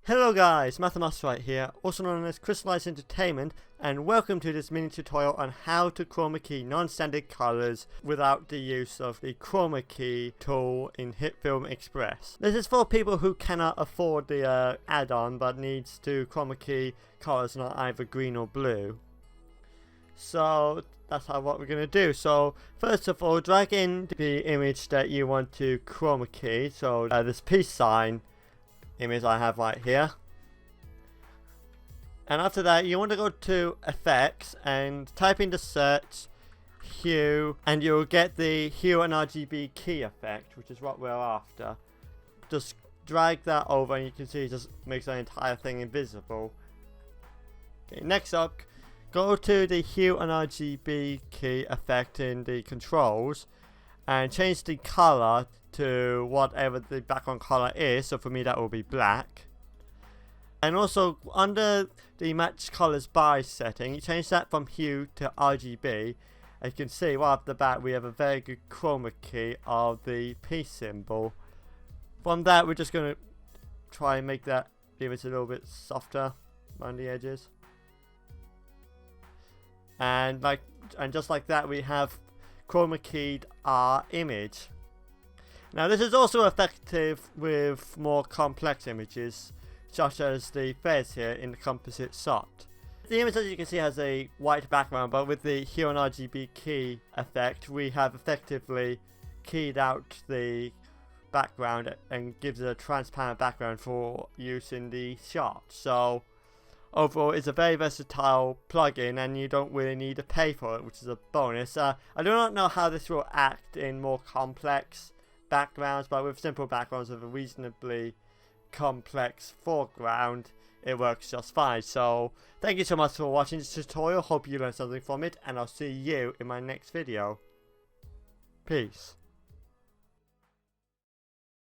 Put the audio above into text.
Hello guys, Musselwhite here, also known as Crystallized Entertainment, and welcome to this mini tutorial on how to chroma key non-standard colors without the use of the Chroma Key tool in HitFilm Express. This is for people who cannot afford the add-on but needs to chroma key colors not either green or blue. So that's what we're going to do. So first of all, drag in the image that you want to chroma key, so this peace sign image I have right here, and after that you want to go to effects and type in the search hue, and you'll get the hue and RGB key effect, which is what we're after. Just drag that over and you can see it just makes the entire thing invisible. Okay, next up, go to the hue and RGB key effect in the controls and change the color to whatever the background color is. So for me that will be black. And also under the match colors by setting, you change that from hue to RGB. As you can see right off the bat we have a very good chroma key of the peace symbol. From that we're just going to try and make that image a little bit softer around the edges. And just like that we have chroma keyed our image. Now this is also effective with more complex images, such as the fez here in the composite shot. The image, as you can see, has a white background, but with the hue and RGB key effect we have effectively keyed out the background and gives it a transparent background for use in the shot. So overall it's a very versatile plugin and you don't really need to pay for it, which is a bonus. I do not know how this will act in more complex backgrounds, but with simple backgrounds with a reasonably complex foreground it works just fine. So thank you so much for watching this tutorial, hope you learned something from it, and I'll see you in my next video. Peace.